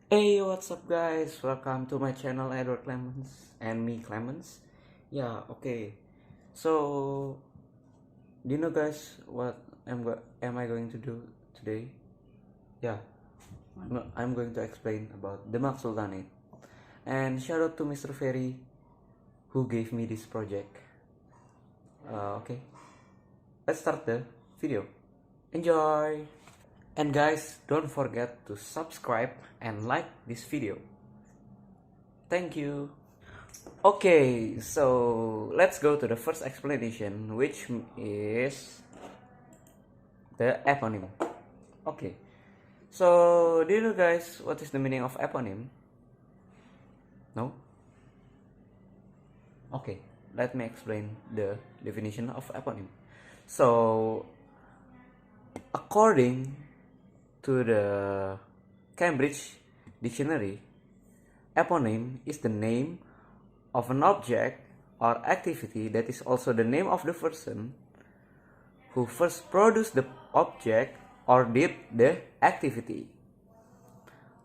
Hey, what's up, guys? Welcome to my channel, Edward Clemens, and me, Clemens. Yeah, okay. So, do you know, guys, what am I going to do today? Yeah, I'm going to explain about Demak Sultanate. And shout out to Mr. Ferry who gave me this project. Okay, let's start the video. Enjoy! And guys, don't forget to subscribe and like this video. Thank you. Okay, so let's go to the first explanation, which is the eponym. Okay, so do you know, guys, what is the meaning of eponym? No? Okay, let me explain the definition of eponym. So, according to the Cambridge Dictionary, eponym is the name of an object or activity that is also the name of the person who first produced the object or did the activity.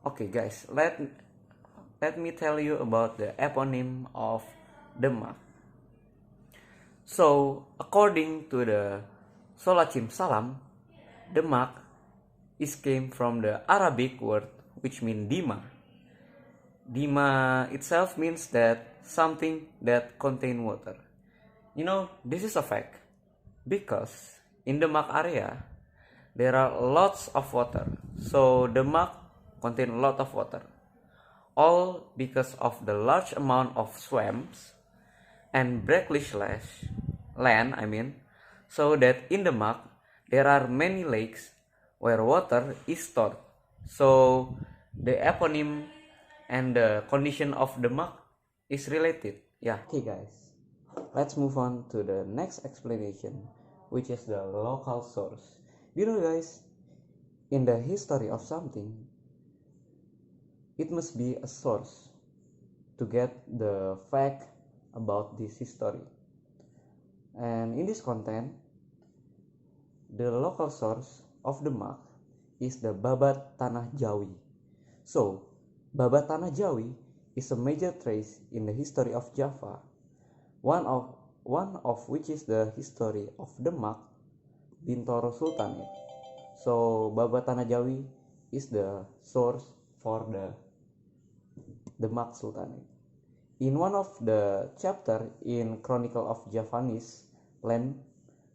Okay, guys, let me tell you about the eponym of Demak. So, according to the Solachim Salam, Demak is came from the Arabic word which means dima. Dima itself means that something that contain water. You know, this is a fact because in Demak area there are lots of water. So Demak contain a lot of water. All because of the large amount of swamps and brackish land, so that in Demak there are many lakes where water is stored. So the eponym and the condition of Demak is related. Yeah. Okay, guys. Let's move on to the next explanation, which is the local source. You know, guys, in the history of something, it must be a source to get the fact about this history. And in this content, the local source of Demak is the Babat Tanah Jawi. So, Babat Tanah Jawi is a major trace in the history of Java, one of which is the history of Demak, Bintoro Sultanate. So, Babat Tanah Jawi is the source for the Demak Sultanate. In one of the chapter in Chronicle of Javanese land,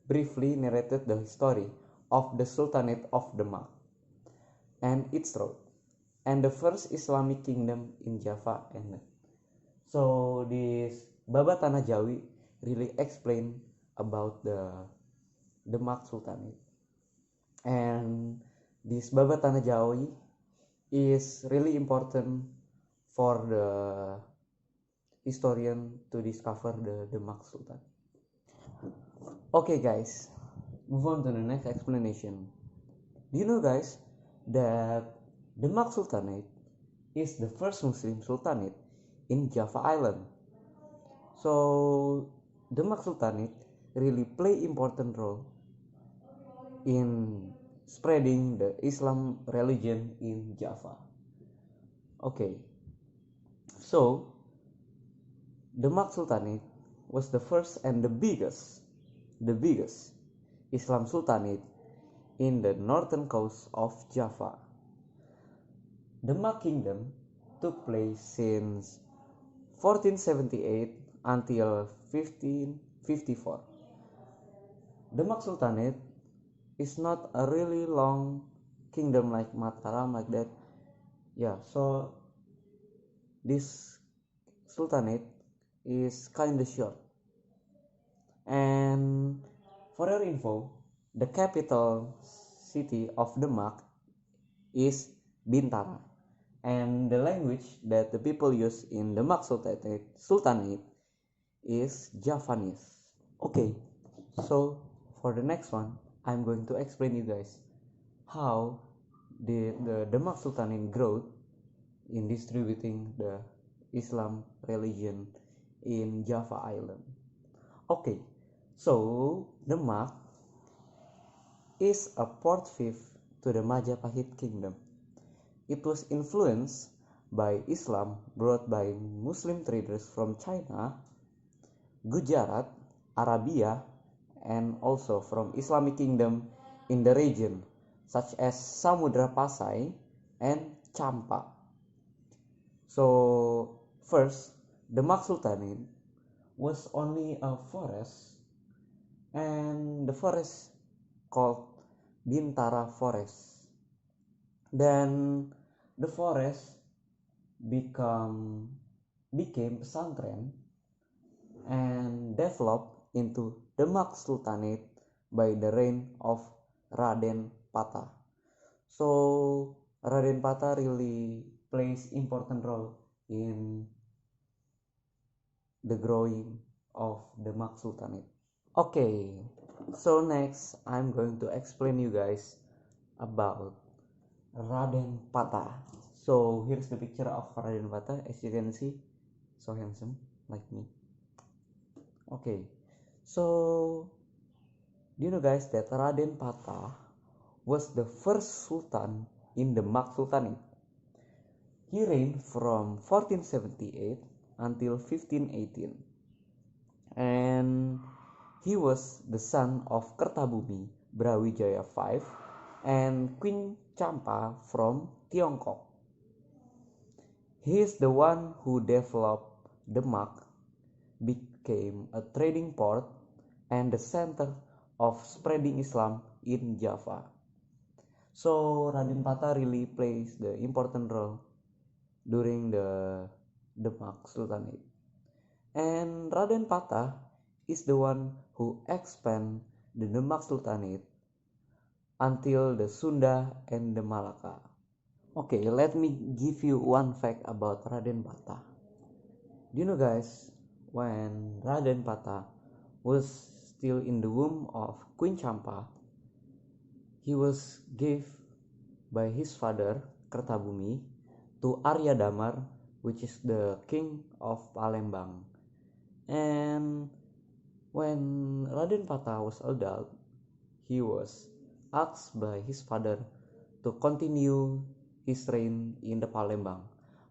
briefly narrated the history of the Sultanate of Demak and its road, and the first Islamic kingdom in Java ended. So this Baba Tanah Jawi really explain about the Demak Sultanate, and this Baba Tanah Jawi is really important for the historian to discover the Demak Sultan. Okay, guys, move on to the next explanation. Do you know, guys, that Demak Sultanate is the first Muslim Sultanate in Java Island? So Demak Sultanate really play important role in spreading the Islam religion in Java. Okay, so Demak Sultanate was the first and the biggest Islam Sultanate in the northern coast of Java. Demak Kingdom took place since 1478 until 1554. Demak Sultanate is not a really long kingdom like Mataram like that. Yeah, so this Sultanate is kind of short. And for your info, the capital city of Demak is Bintara, and the language that the people use in Demak Sultanate is Javanese. Okay, so for the next one, I'm going to explain you guys how the Demak Sultanate growth in distributing the Islam religion in Java Island. Okay, so Demak is a port fief to the Majapahit kingdom. It was influenced by Islam brought by Muslim traders from China, Gujarat, Arabia, and also from Islamic kingdom in the region, such as Samudra Pasai and Champa. So first, Demak Sultanate was only a forest, and the forest called Bintara Forest. Then the forest became pesantren and developed into Demak Sultanate by the reign of Raden Patah. So Raden Patah really plays important role in the growing of Demak Sultanate. Okay, so next I'm going to explain you guys about Raden Patah. So here's the picture of Raden Patah. As you can see, so handsome like me. Okay, so do you know guys that Raden Patah was the first sultan in the Demak Sultanate? He reigned from 1478 until 1518, and he was the son of Kertabumi Brawijaya V and Queen Champa from Tiongkok. He is the one who developed Demak, became a trading port and the center of spreading Islam in Java. So Raden Patah really plays the important role during the Demak Sultanate. And Raden Patah is the one who expand the Demak Sultanate until the Sunda and the Malacca. Okay, let me give you one fact about Raden Patah. Do you know guys, when Raden Patah was still in the womb of Queen Champa, he was given by his father Kertabumi to Arya Damar, which is the king of Palembang. And when Raden Patah was adult, he was asked by his father to continue his reign in the Palembang,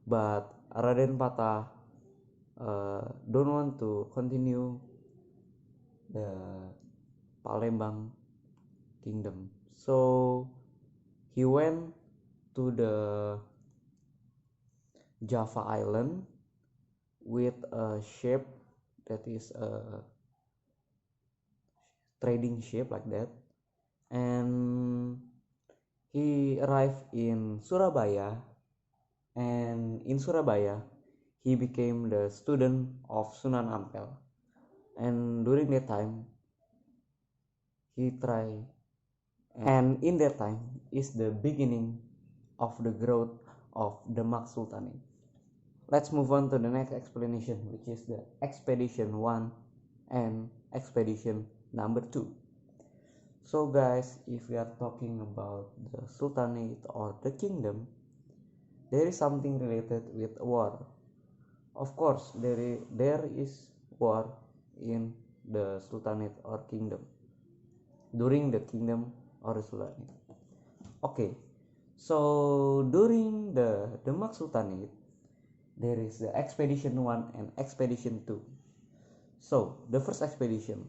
but Raden Patah don't want to continue the Palembang kingdom, so he went to the Java Island with a ship that is a trading ship like that, and he arrived in Surabaya, and in Surabaya he became the student of Sunan Ampel, and during that time he tried, and in that time is the beginning of the growth of Demak Sultanate. Let's move on to the next explanation, which is the Expedition 1 and Expedition number 2. So guys, if we are talking about the Sultanate or the kingdom, there is something related with war. Of course, there is war in the Sultanate or kingdom, during the kingdom or the Sultanate. Okay, so during the Demak Sultanate, there is the Expedition 1 and Expedition 2. So the first expedition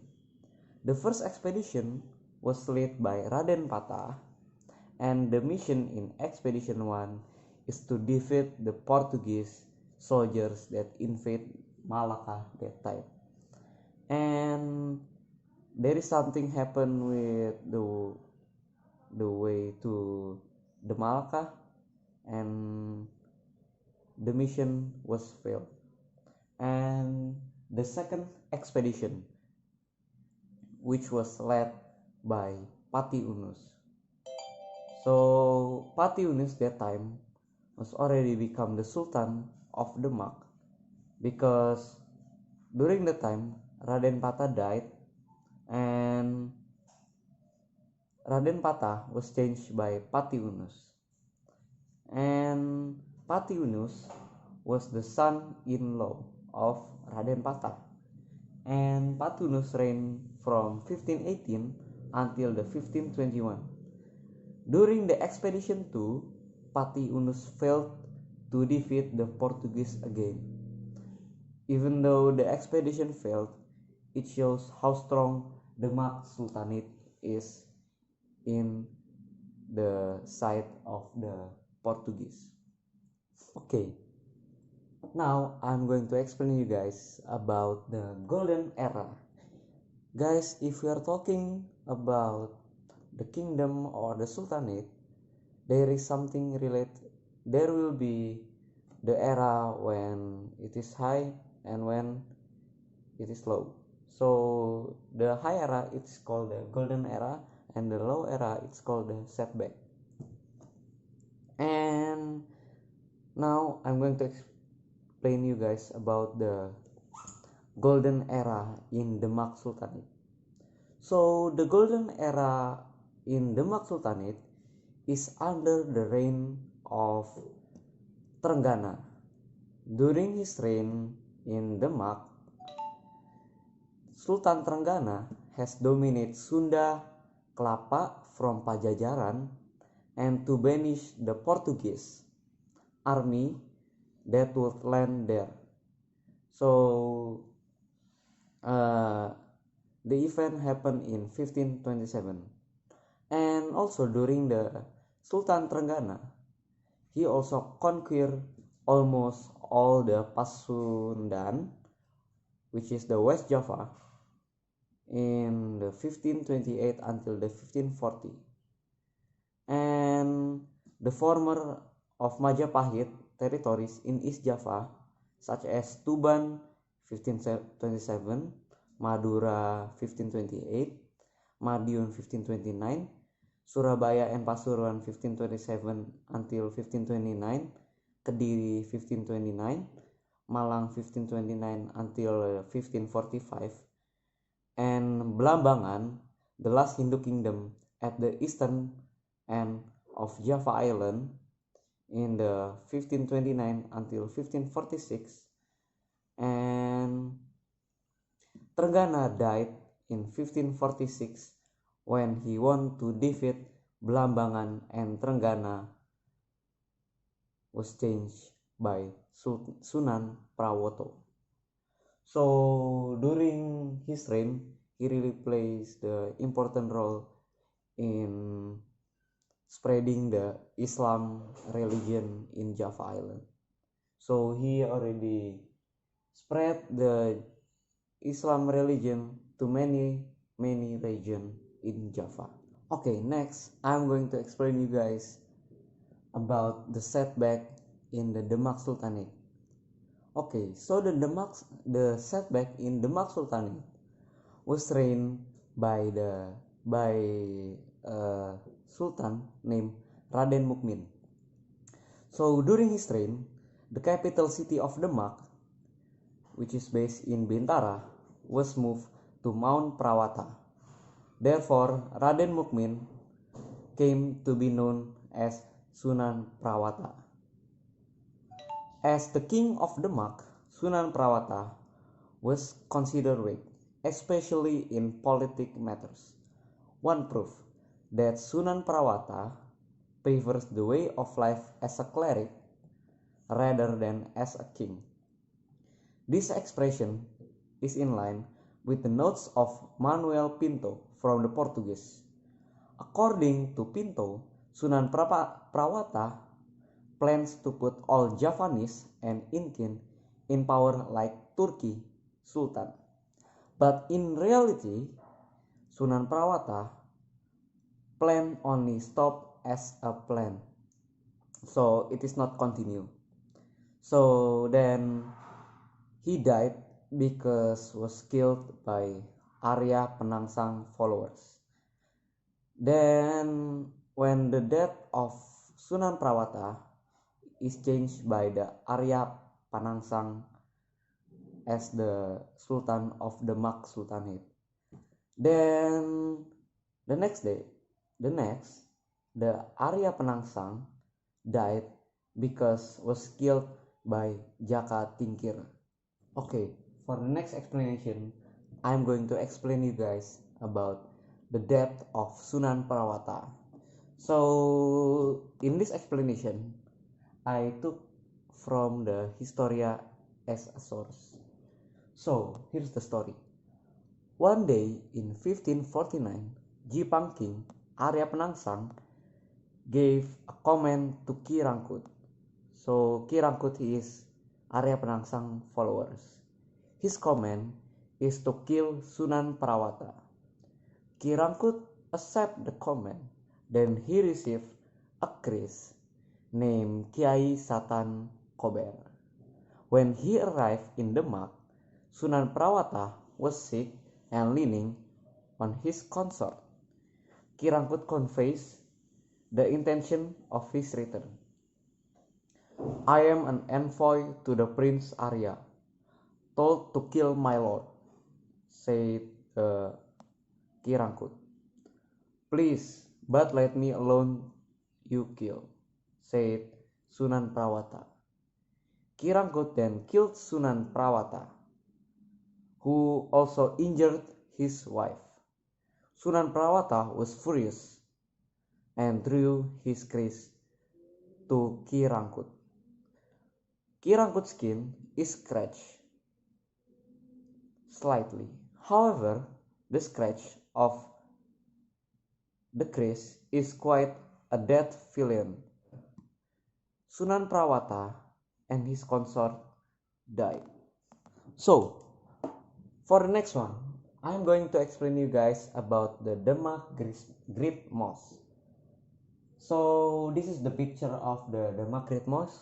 was led by Raden Patah, and the mission in Expedition 1 is to defeat the Portuguese soldiers that invade Malacca that time. And there is something happen with the way to the Malacca, and the mission was failed. And the second expedition, which was led by Pati Unus. So Pati Unus that time was already become the Sultan of Demak, because during the time Raden Patah died, and Raden Patah was changed by Pati Unus, and Pati Unus was the son-in-law of Raden Patah, and Pati Unus reigned from 1518 until the 1521. During the expedition 2, Pati Unus failed to defeat the Portuguese again. Even though the expedition failed, it shows how strong the Demak Sultanate is in the sight of the Portuguese. Okay, now I'm going to explain you guys about the golden era. Guys, if we are talking about the kingdom or the sultanate, there is something related. There will be the era when it is high and when it is low. So the high era it's called the golden era, and the low era it's called the setback. And now I'm going to explain you guys about the golden era in Demak Sultanate. So the golden era in Demak Sultanate is under the reign of Trenggana. During his reign in Demak, Sultan Trenggana has dominated Sunda Kelapa from Pajajaran and to banish the Portuguese army that would land there. So the event happened in 1527, and also during the Sultan Trenggana, he also conquered almost all the Pasundan, which is the West Java, in the 1528 until the 1540, and the former of Majapahit territories in East Java, such as Tuban 1527, Madura 1528, Madiun 1529, Surabaya and Pasuruan 1527 until 1529, Kediri 1529, Malang 1529 until 1545, and Blambangan, the last Hindu kingdom at the eastern end of Java Island, in the 1529 until 1546, and Trenggana died in 1546 when he won to defeat Blambangan, and Trenggana was changed by Sunan Prawoto. So during his reign, he really plays the important role in spreading the Islam religion in Java Island. So he already spread the Islam religion to many regions in Java. Okay, next I'm going to explain you guys about the setback in the Demak Sultanate. Okay, so the setback in Demak Sultanate was reigned by Sultan named Raden Mukmin. So during his reign, the capital city of Demak, which is based in Bintara, was moved to Mount Prawata. Therefore, Raden Mukmin came to be known as Sunan Prawata. As the king of Demak, Sunan Prawata was considered weak, especially in politic matters. One proof that Sunan Prawata prefers the way of life as a cleric rather than as a king. This expression is in line with the notes of Manuel Pinto from the Portuguese. According to Pinto, Sunan Prawata plans to put all Javanese and Incan in power like Turki Sultan. But in reality, Sunan Prawata plan only stop as a plan, so it is not continue. So then he died because was killed by Arya Penangsang followers. Then when the death of Sunan Prawata is changed by the Arya Penangsang as the Sultan of Demak Sultanate. Then the next, the Arya Penangsang died because was killed by Jaka Tingkir. Okay, for the next explanation, I'm going to explain you guys about the death of Sunan Prawata. So in this explanation, I took from the Historia as a source. So, here's the story. One day in 1549, Jipang King Arya Penangsang gave a comment to Ki Rangkut. So Ki Rangkut is Arya Penangsang followers. His comment is to kill Sunan Prawata. Ki Rangkut accept the comment. Then he received a kris named Kiai Satan Kober. When he arrived in Demak, Sunan Prawata was sick and leaning on his consort. Ki Rangkut confessed the intention of his return. I am an envoy to the Prince Arya, told to kill my lord, said Ki Rangkut. Please, but let me alone you kill, said Sunan Prawata. Ki Rangkut then killed Sunan Prawata, who also injured his wife. Sunan Prawata was furious and drew his kris to Ki Rangkut. Ki Rangkut's skin is scratched slightly. However, the scratch of the kris is quite a dead villain. Sunan Prawata and his consort died. So, for the next one, I am going to explain you guys about the Demak Great Mosque. So, this is the picture of the Demak Great Mosque.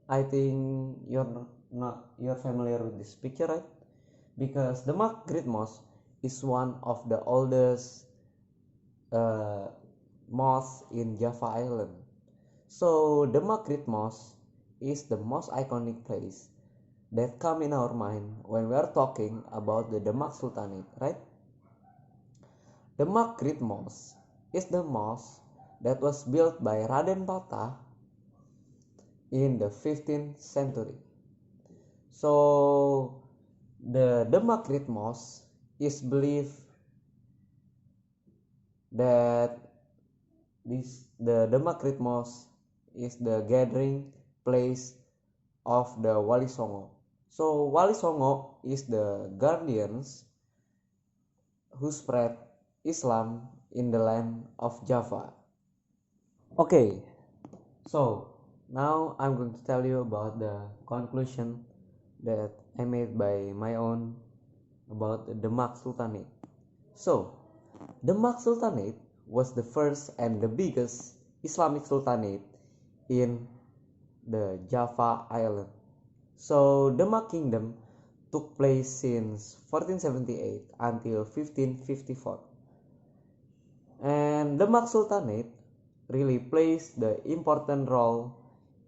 I think you're familiar with this picture, right? Because Demak Great Mosque is one of the oldest mosque in Java Island. So Demak Great Mosque is the most iconic place that come in our mind when we are talking about the Demak Sultanate, right? Demak Great Mosque is the mosque that was built by Raden Patah in the 15th century. So the Demak Great Mosque is believed that the Demak Great Mosque is the gathering place of the Wali Songo. So Wali Songo is the guardians who spread Islam in the land of Java. Okay, so now I'm going to tell you about the conclusion that I made by my own about the Demak Sultanate. So, Demak Sultanate was the first and the biggest Islamic Sultanate in the Java Island. So, Demak Kingdom took place since 1478 until 1554. And Demak Sultanate really plays the important role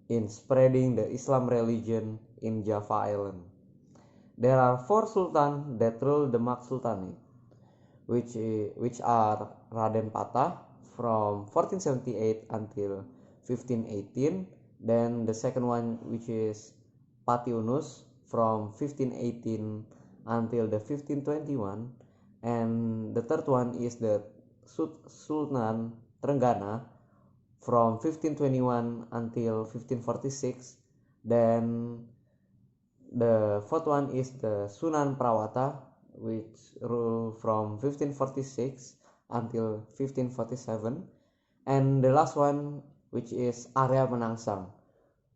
in spreading the Islam religion in Java Island. There are 4 sultans that rule Demak Sultanate, which are Raden Patah from 1478 until 1518. Then the second one, which is Pati Unus from 1518 until the 1521, and the third one is the Sultan Trenggana from 1521 until 1546. Then the fourth one is the Sunan Prawata, which ruled from 1546 until 1547, and the last one, which is Arya Penangsang,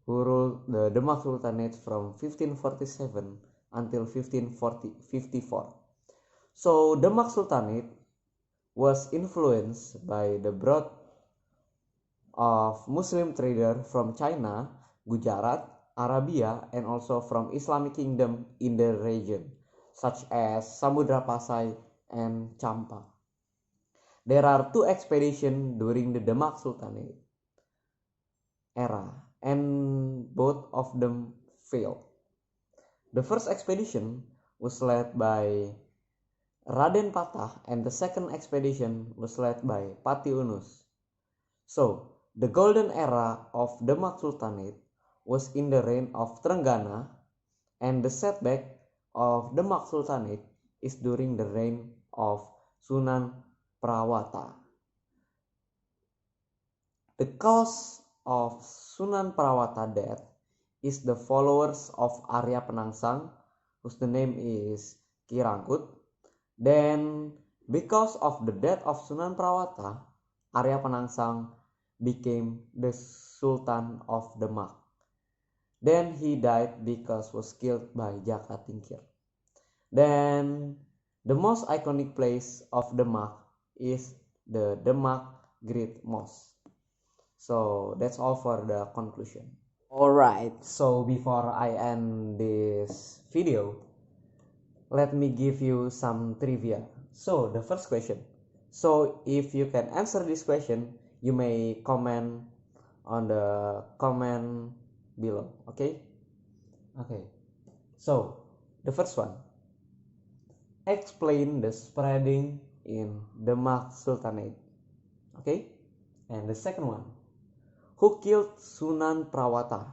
who ruled the Demak Sultanate from 1547 until 1554. So Demak Sultanate was influenced by the growth of Muslim trader from China, Gujarat, Arabia, and also from Islamic kingdom in the region, such as Samudra Pasai and Champa. There are 2 expeditions during the Demak Sultanate era, and both of them failed. The first expedition was led by Raden Patah, and the second expedition was led by Pati Unus. So, the golden era of Demak Sultanate was in the reign of Trenggana, and the setback of Demak Sultanate is during the reign of Sunan Prawata. The cause of Sunan Prawata death is the followers of Arya Penangsang, whose the name is Ki Rangkut. Then because of the death of Sunan Prawata, Arya Penangsang became the Sultan of Demak. Then he died because was killed by Jaka Tingkir. Then the most iconic place of Demak is the Demak Great Mosque. So that's all for the conclusion. Alright, so before I end this video, let me give you some trivia. So the first question. So if you can answer this question, you may comment on the comment below. Okay. So the first one. Explain the spreading in Demak Sultanate. Okay. And the second one. Who killed Sunan Prawata?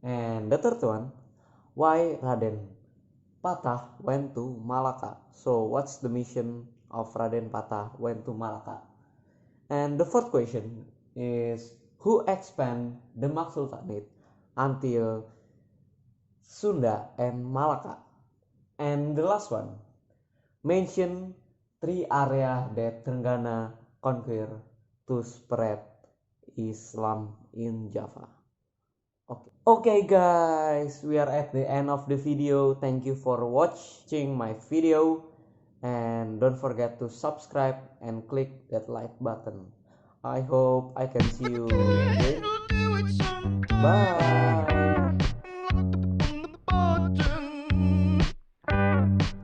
And the third one. Why Raden Patah went to Malacca? So what's the mission of Raden Patah went to Malacca? And the fourth question is, who expand Demak Sultanate until Sunda and Malacca? And the last one, mention 3 areas that Trenggana conquer to spread Islam in Java. Okay guys, we are at the end of the video. Thank you for watching my video, and don't forget to subscribe and click that like button. I hope I can see you again. Bye.